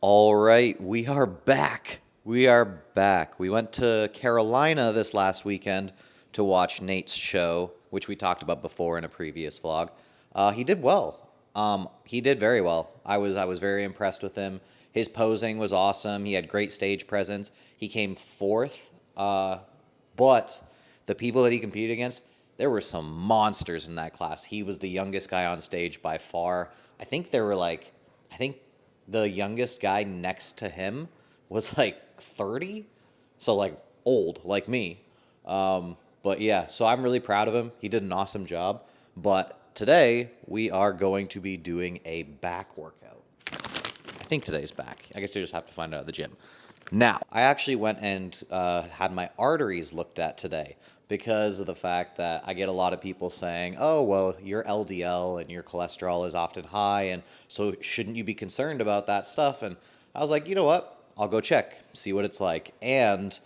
All right, we are back. We are back. We went to Carolina this last weekend to watch Nate's show, which we talked about before in a previous vlog. He did well. He did very well. I was very impressed with him. His posing was awesome. He had great stage presence. He came fourth, but the people that he competed against, there were some monsters in that class. He was the youngest guy on stage by far. I think the youngest guy next to him was like 30, so like old, like me. But yeah, so I'm really proud of him. He did an awesome job. But today we are going to be doing a back workout. I think today's back. I guess you just have to find out at the gym. Now, I actually went and had my arteries looked at today because of the fact that I get a lot of people saying, oh, well, your LDL and your cholesterol is often high, and so shouldn't you be concerned about that stuff? And I was like, you know what? I'll go check, see what it's like. And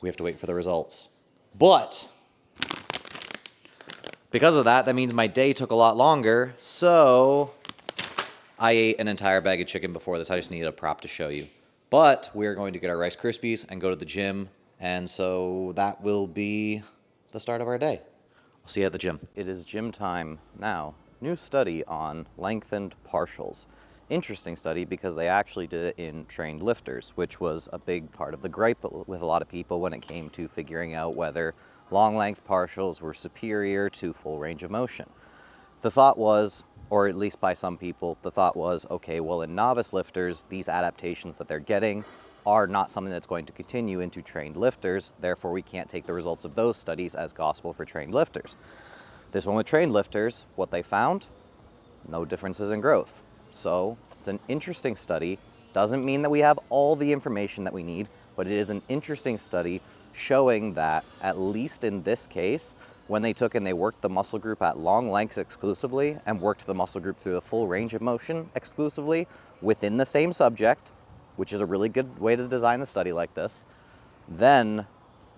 we have to wait for the results. But because of that, that means my day took a lot longer, so I ate an entire bag of chicken before this. I just needed a prop to show you. But we're going to get our Rice Krispies and go to the gym, and so that will be the start of our day. I'll see you at the gym. It is gym time now. New study on lengthened partials. Interesting study because they actually did it in trained lifters, which was a big part of the gripe with a lot of people when it came to figuring out whether long length partials were superior to full range of motion. The thought was, or at least by some people, the thought was, okay, well, in novice lifters, these adaptations that they're getting are not something that's going to continue into trained lifters. Therefore, we can't take the results of those studies as gospel for trained lifters. This one with trained lifters, what they found? No differences in growth. So it's an interesting study. Doesn't mean that we have all the information that we need, but it is an interesting study showing that, at least in this case, when they took and they worked the muscle group at long lengths exclusively and worked the muscle group through the full range of motion exclusively within the same subject, which is a really good way to design a study like this, then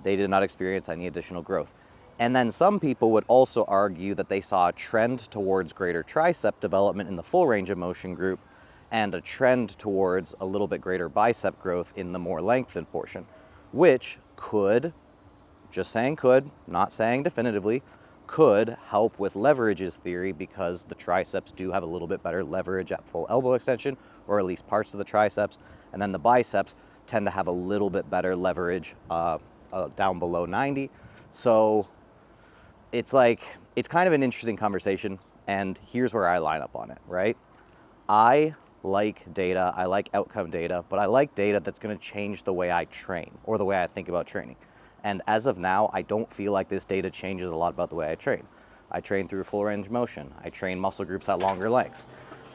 they did not experience any additional growth. And then some people would also argue that they saw a trend towards greater tricep development in the full range of motion group and a trend towards a little bit greater bicep growth in the more lengthened portion, which could, just saying could, not saying definitively, could help with leverages theory because the triceps do have a little bit better leverage at full elbow extension, or at least parts of the triceps, and then the biceps tend to have a little bit better leverage down below 90. So it's kind of an interesting conversation, and here's where I line up on it, right? I like data, I like outcome data, but I like data that's gonna change the way I train or the way I think about training. And as of now, I don't feel like this data changes a lot about the way I train. I train through full range of motion. I train muscle groups at longer lengths.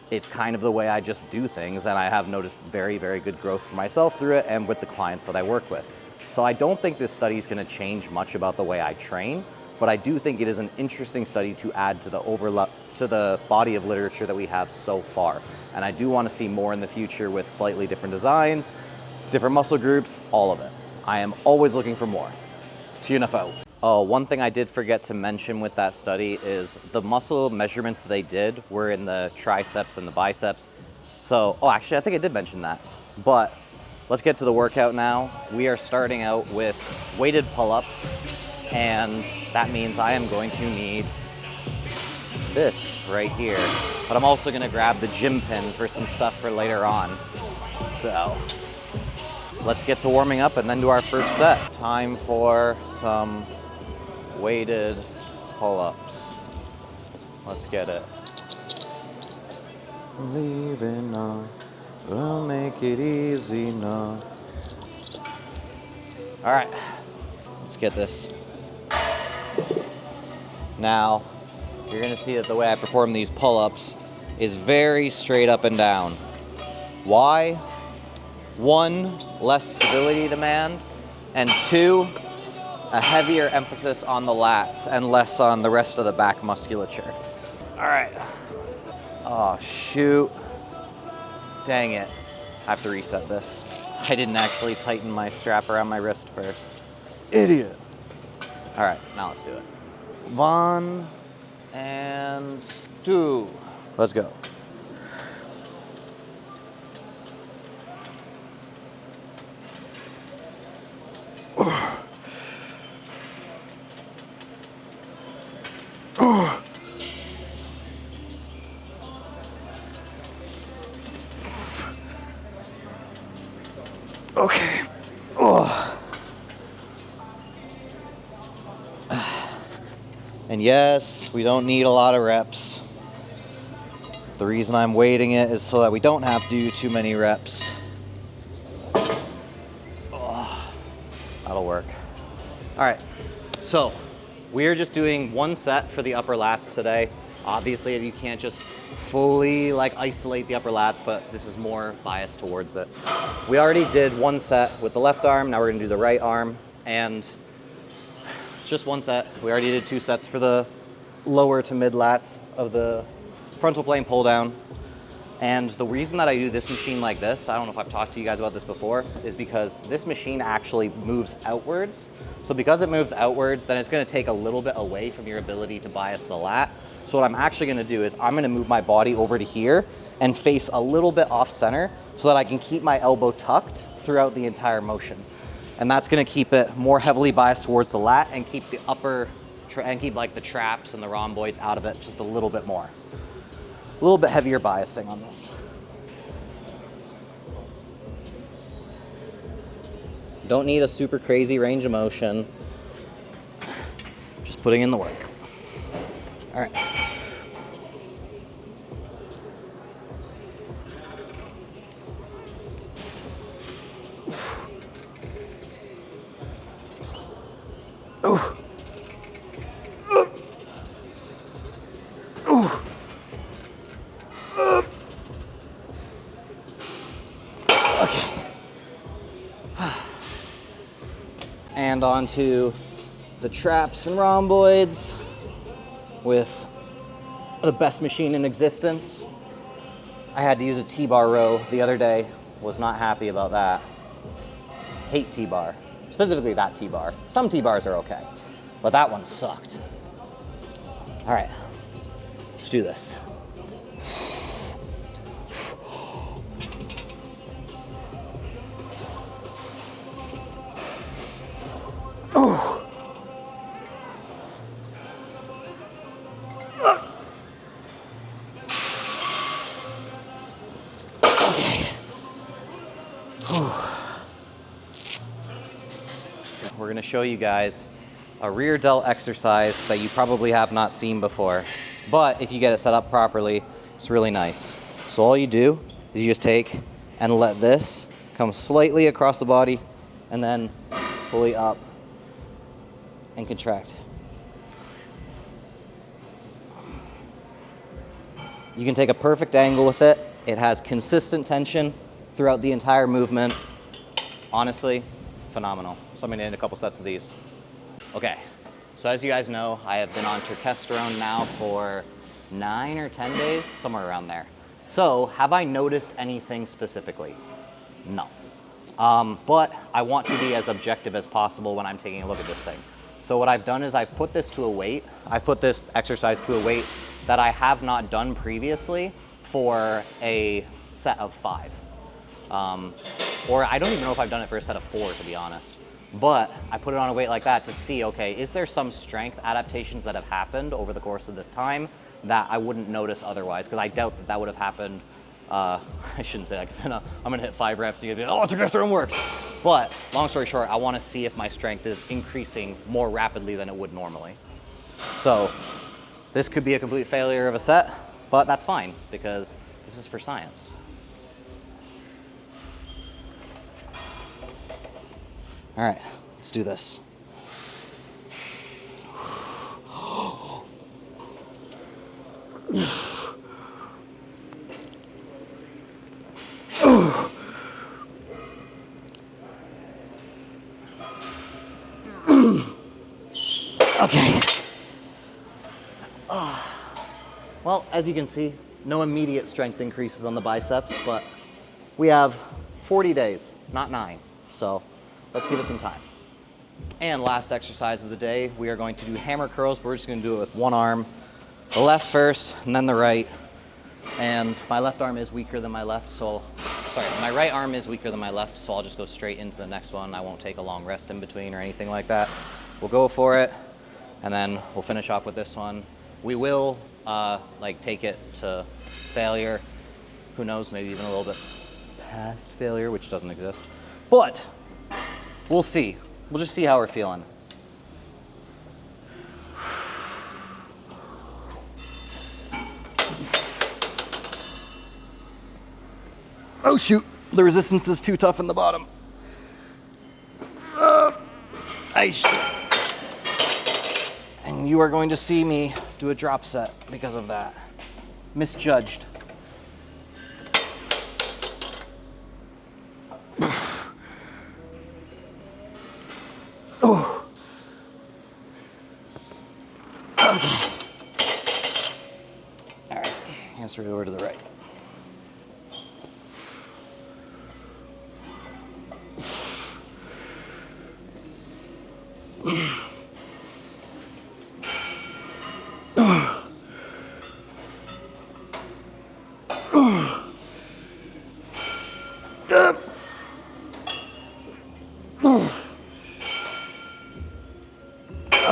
It's kind of the way I just do things, and I have noticed very, very good growth for myself through it and with the clients that I work with. So I don't think this study is gonna change much about the way I train, but I do think it is an interesting study to add to the body of literature that we have so far. And I do wanna see more in the future with slightly different designs, different muscle groups, all of it. I am always looking for more. TNF out. Oh, one thing I did forget to mention with that study is the muscle measurements that they did were in the triceps and the biceps. So, actually, I think I did mention that. But let's get to the workout now. We are starting out with weighted pull-ups, and that means I am going to need this right here. But I'm also gonna grab the gym pin for some stuff for later on. So let's get to warming up and then do our first set. Time for some weighted pull-ups. Let's get it. Leaving on, we'll make it easy now. All right, let's get this. Now, you're gonna see that the way I perform these pull-ups is very straight up and down. Why? One, less stability demand, and two, a heavier emphasis on the lats and less on the rest of the back musculature. All right. Oh, shoot. Dang it. I have to reset this. I didn't actually tighten my strap around my wrist first. Idiot. All right, now let's do it. 1 and 2. Let's go. Okay. Oh. And yes, we don't need a lot of reps. The reason I'm weighting it is so that we don't have to do too many reps. Oh, that'll work. All right, so we're just doing one set for the upper lats today. Obviously, you can't just fully like isolate the upper lats, but this is more biased towards it. We already did one set with the left arm. Now we're gonna do the right arm, and just one set. We already did 2 sets for the lower to mid lats of the frontal plane pull down. And the reason that I do this machine like this, I don't know if I've talked to you guys about this before, is because this machine actually moves outwards. So because it moves outwards, then it's gonna take a little bit away from your ability to bias the lat. So what I'm actually gonna do is I'm gonna move my body over to here and face a little bit off center so that I can keep my elbow tucked throughout the entire motion. And that's gonna keep it more heavily biased towards the lat and keep the upper, and keep like the traps and the rhomboids out of it just a little bit more. A little bit heavier biasing on this. Don't need a super crazy range of motion. Just putting in the work. All right. Ooh. And onto the traps and rhomboids with the best machine in existence. I had to use a T-bar row the other day. Was not happy about that. Hate T-bar, specifically that T-bar. Some T-bars are okay, but that one sucked. All right, let's do this. We're gonna show you guys a rear delt exercise that you probably have not seen before. But if you get it set up properly, it's really nice. So all you do is you just take and let this come slightly across the body and then fully up and contract. You can take a perfect angle with it. It has consistent tension throughout the entire movement. Honestly, phenomenal. So I'm gonna end a couple sets of these. Okay, so as you guys know, I have been on testosterone now for 9 or 10 days, somewhere around there. So have I noticed anything specifically? No. But I want to be as objective as possible when I'm taking a look at this thing. So what I've done is I've put this to a weight. I've put this exercise to a weight that I have not done previously for a set of 5. Or I don't even know if I've done it for a set of 4, to be honest. But I put it on a weight like that to see, okay, is there some strength adaptations that have happened over the course of this time that I wouldn't notice otherwise? Because I doubt that that would have happened. I shouldn't say that, because then I'm gonna hit 5 reps and you're gonna be, oh, testosterone works. But long story short, I wanna see if my strength is increasing more rapidly than it would normally. So this could be a complete failure of a set, but that's fine, because this is for science. All right, let's do this. Okay. Well, as you can see, no immediate strength increases on the biceps, but we have 40 days, not 9. So let's give it some time. And last exercise of the day, we are going to do hammer curls, but we're just gonna do it with one arm. The left first, and then the right. And my left arm is weaker than my left, so, sorry, my right arm is weaker than my left, so I'll just go straight into the next one. I won't take a long rest in between or anything like that. We'll go for it, and then we'll finish off with this one. We will take it to failure. Who knows, maybe even a little bit past failure, which doesn't exist. But we'll see. We'll just see how we're feeling. Oh shoot, the resistance is too tough in the bottom. Ice. And you are going to see me do a drop set because of that. Misjudged. Oh. Okay. All right, hands straight over to the right.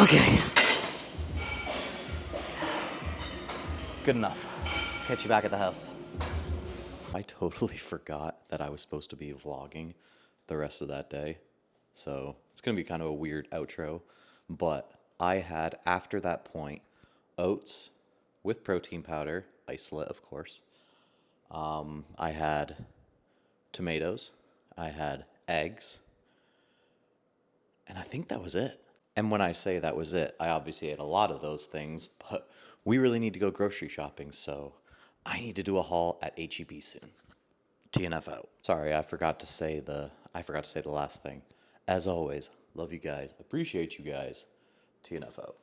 Okay. Good enough. Catch you back at the house. I totally forgot that I was supposed to be vlogging the rest of that day. So it's going to be kind of a weird outro. But I had, after that point, oats with protein powder, isolate, of course. I had tomatoes. I had eggs. And I think that was it. And when I say that was it, I obviously ate a lot of those things, but we really need to go grocery shopping, so I need to do a haul at HEB soon. TNF out. Sorry, I forgot to say the last thing. As always, love you guys, appreciate you guys. TNF out.